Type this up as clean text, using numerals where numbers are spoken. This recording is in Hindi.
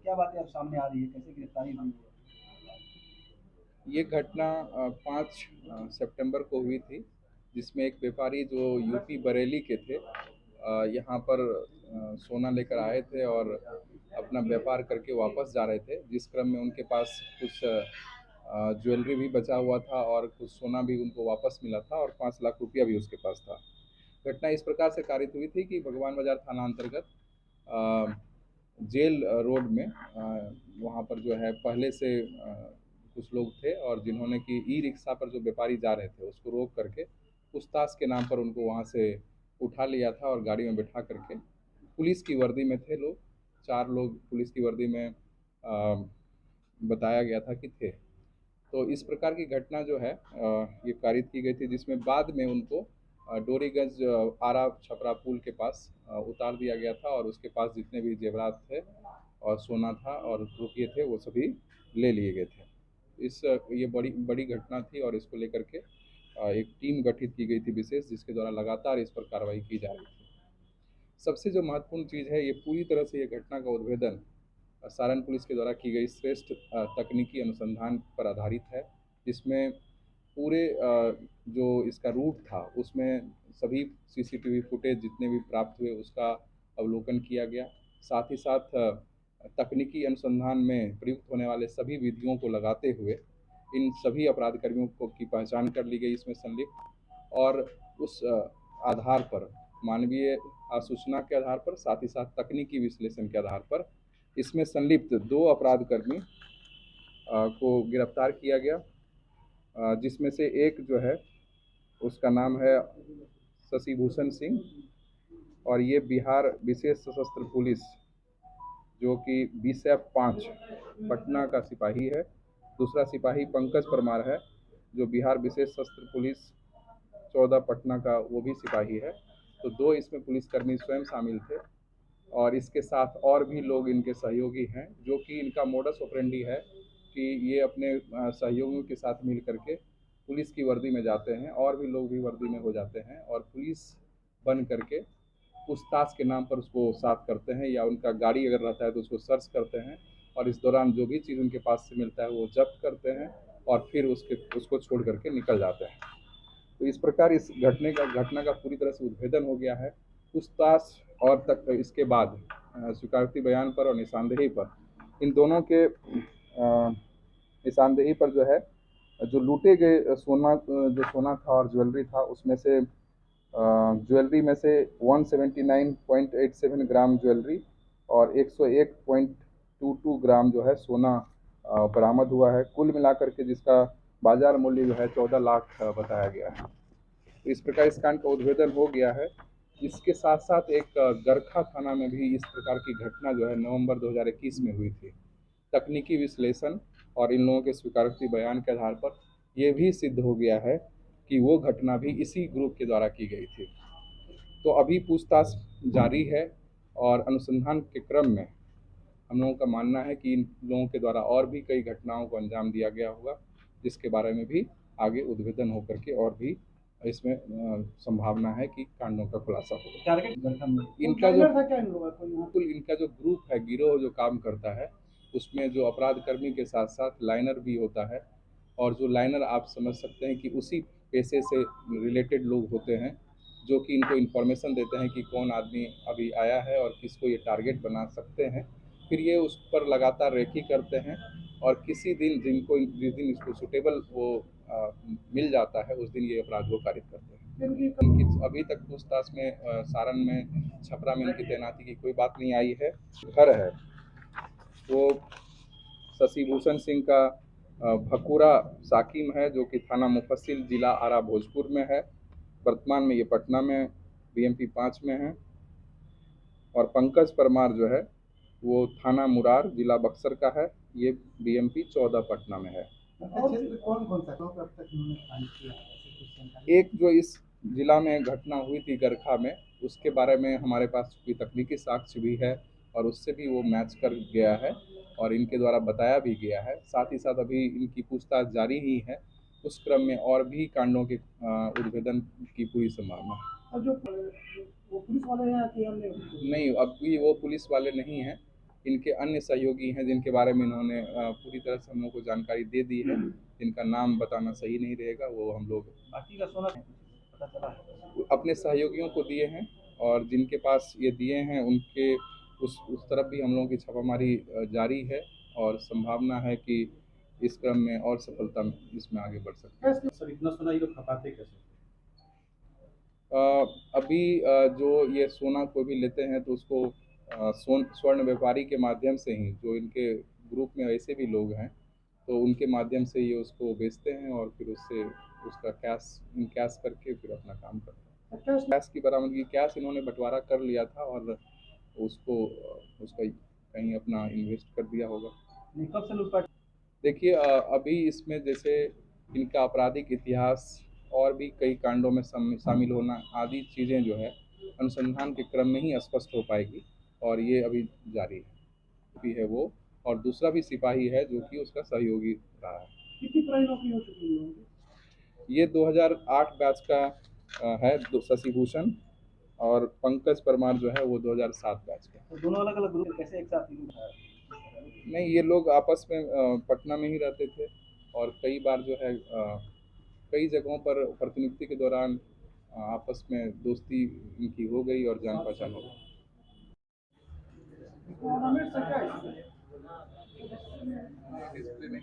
क्या बातें अब सामने आ रही है, कैसे गिरफ्तारी हुई है? ये घटना 5 सितंबर को हुई थी, जिसमें एक व्यापारी जो यूपी बरेली के थे, यहाँ पर सोना लेकर आए थे और अपना व्यापार करके वापस जा रहे थे। जिस क्रम में उनके पास कुछ ज्वेलरी भी बचा हुआ था और कुछ सोना भी उनको वापस मिला था और 5 लाख रुपया भी उसके पास था। घटना इस प्रकार से कारित हुई थी कि भगवान बाजार थाना अंतर्गत जेल रोड में वहाँ पर जो है पहले से कुछ लोग थे और जिन्होंने कि ई रिक्शा पर जो व्यापारी जा रहे थे उसको रोक करके पूछताछ के नाम पर उनको वहाँ से उठा लिया था और गाड़ी में बैठा करके पुलिस की वर्दी में थे लोग। 4 लोग पुलिस की वर्दी में बताया गया था कि थे। तो इस प्रकार की घटना जो है ये कारित की गई थी, जिसमें बाद में उनको डोरीगंज आरा छपरा पुल के पास उतार दिया गया था और उसके पास जितने भी जेवरात थे और सोना था और रुपये थे वो सभी ले लिए गए थे। ये बड़ी बड़ी घटना थी और इसको लेकर के एक टीम गठित की गई थी विशेष, जिसके द्वारा लगातार इस पर कार्रवाई की जा रही थी। सबसे जो महत्वपूर्ण चीज़ है, ये पूरी तरह से ये घटना का उद्भेदन सारण पुलिस के द्वारा की गई श्रेष्ठ तकनीकी अनुसंधान पर आधारित है, जिसमें पूरे जो इसका रूट था उसमें सभी सीसीटीवी फुटेज जितने भी प्राप्त हुए उसका अवलोकन किया गया। साथ ही साथ तकनीकी अनुसंधान में प्रयुक्त होने वाले सभी विधियों को लगाते हुए इन सभी अपराध कर्मियों को की पहचान कर ली गई इसमें संलिप्त, और उस आधार पर मानवीय आसूचना के आधार पर साथ ही साथ तकनीकी विश्लेषण के आधार पर इसमें संलिप्त 2 अपराध कर्मी को गिरफ्तार किया गया, जिसमें से एक जो है उसका नाम है शशिभूषण सिंह और ये बिहार विशेष सशस्त्र पुलिस जो कि BSF 5 पटना का सिपाही है। दूसरा सिपाही पंकज परमार है जो बिहार विशेष सशस्त्र पुलिस 14 पटना का वो भी सिपाही है। तो 2 इसमें पुलिसकर्मी स्वयं शामिल थे और इसके साथ और भी लोग इनके सहयोगी हैं, जो कि इनका मोडस ऑपरेंडी है कि ये अपने सहयोगियों के साथ मिल करके पुलिस की वर्दी में जाते हैं और भी लोग भी वर्दी में हो जाते हैं और पुलिस बन करके पूछताछ के नाम पर उसको साथ करते हैं या उनका गाड़ी अगर रहता है तो उसको सर्च करते हैं और इस दौरान जो भी चीज़ उनके पास से मिलता है वो जब्त करते हैं और फिर उसको छोड़ करके निकल जाते हैं। तो इस प्रकार इस घटना का पूरी तरह से उद्भेदन हो गया है। पूछताछ और तक इसके बाद स्वीकारोक्ति बयान पर और निशानदेही पर इन दोनों के निशानदेही पर जो है जो लूटे गए सोना जो सोना था और ज्वेलरी था उसमें से ज्वेलरी में से 179.87 ग्राम ज्वेलरी और 101.22 ग्राम जो है सोना बरामद हुआ है। कुल मिलाकर के जिसका बाजार मूल्य जो है 14 लाख बताया गया है। तो इस प्रकार इस कांड का उद्भेदन हो गया है। इसके साथ साथ एक गरखा थाना में भी इस प्रकार की घटना जो है नवंबर 2021 में हुई थी। तकनीकी विश्लेषण और इन लोगों के स्वीकारोक्ति बयान के आधार पर यह भी सिद्ध हो गया है कि वो घटना भी इसी ग्रुप के द्वारा की गई थी। तो अभी पूछताछ जारी है और अनुसंधान के क्रम में हम लोगों का मानना है कि इन लोगों के द्वारा और भी कई घटनाओं को अंजाम दिया गया होगा, जिसके बारे में भी आगे उद्भेदन होकर के और भी इसमें संभावना है कि कांडों का खुलासा होगा। टारगेट गठन में इनका जो था क्या इन लोगों का यहाँ? बिल्कुल इनका जो ग्रुप है, गिरोह जो काम करता है, उसमें जो अपराध कर्मी के साथ साथ लाइनर भी होता है और जो लाइनर आप समझ सकते हैं कि उसी पेशे से रिलेटेड लोग होते हैं जो कि इनको इन्फॉर्मेशन देते हैं कि कौन आदमी अभी आया है और किसको ये टारगेट बना सकते हैं। फिर ये उस पर लगातार रेकी करते हैं और किसी दिन जिस दिन इसको सुटेबल वो मिल जाता है उस दिन ये अपराध को कारित करते हैं। इनकी अभी तक पूछताछ में सारण में छपरा में इनकी तैनाती की कोई बात नहीं आई है। घर है वो शशिभूषण सिंह का भकूरा साकिम है जो कि थाना मुफस्सिल जिला आरा भोजपुर में है। वर्तमान में ये पटना में BMP 5 में है। और पंकज परमार जो है वो थाना मुरार जिला बक्सर का है, ये BMP 14 पटना में है। कौन कौन सा अब तक इन्होंने कांड किया है, ऐसे कुछ जानकारी? एक जो इस जिला में घटना हुई थी गरखा में, उसके बारे में हमारे पास कोई तकनीकी साक्ष्य भी है और उससे भी वो मैच कर गया है और इनके द्वारा बताया भी गया है। साथ ही साथ अभी इनकी पूछताछ जारी ही है, उस क्रम में और भी कांडों के उद्भेदन की पूरी संभावना है। और जो वो पुलिस वाले हैं कि अन्य? नहीं, अब भी वो पुलिस वाले नहीं हैं, इनके अन्य सहयोगी हैं जिनके बारे में इन्होंने पूरी तरह से हम लोग को जानकारी दे दी है, जिनका नाम बताना सही नहीं रहेगा, वो हम लोग बाकी का सोना पता चला है? अपने सहयोगियों को दिए हैं, और जिनके पास ये दिए हैं उनके उस तरफ भी हम लोगों की छापामारी जारी है, और संभावना है कि इस क्रम में और सफलता इसमें आगे बढ़ सकती है। सर इतना सोना ये लोग खपाते कैसे? अभी जो ये सोना कोई भी लेते हैं तो उसको स्वर्ण व्यापारी के माध्यम से ही, जो इनके ग्रुप में ऐसे भी लोग हैं, तो उनके माध्यम से ये उसको बेचते हैं और फिर उससे उसका कैश करके फिर अपना काम करते हैं। कैश की बरामदगी, कैश इन्होंने बंटवारा कर लिया था और उसको उसका कहीं अपना इन्वेस्ट कर दिया होगा। कब से लूटपाट? देखिए, अभी इसमें जैसे इनका आपराधिक इतिहास और भी कई कांडों में शामिल होना आदि चीज़ें जो है अनुसंधान के क्रम में ही स्पष्ट हो पाएगी, और ये अभी जारी है। भी है वो, और दूसरा भी सिपाही है जो कि उसका सहयोगी रहा है। कितनी पुरानी नौकरी हो चुकी है? ये 2008 बैच का है शशि भूषण, और पंकज परमार जो है वो 2007 बैच का। तो दोनों अलग अलग ग्रुप कैसे एक साथ लूट? नहीं, ये लोग आपस में पटना में ही रहते थे, और कई बार जो है कई जगहों पर प्रतिनियुक्ति के दौरान आपस में दोस्ती इनकी हो गई और जान पहचान हो गई। टूर्नामेंट से क्या है? डिस्प्ले नहीं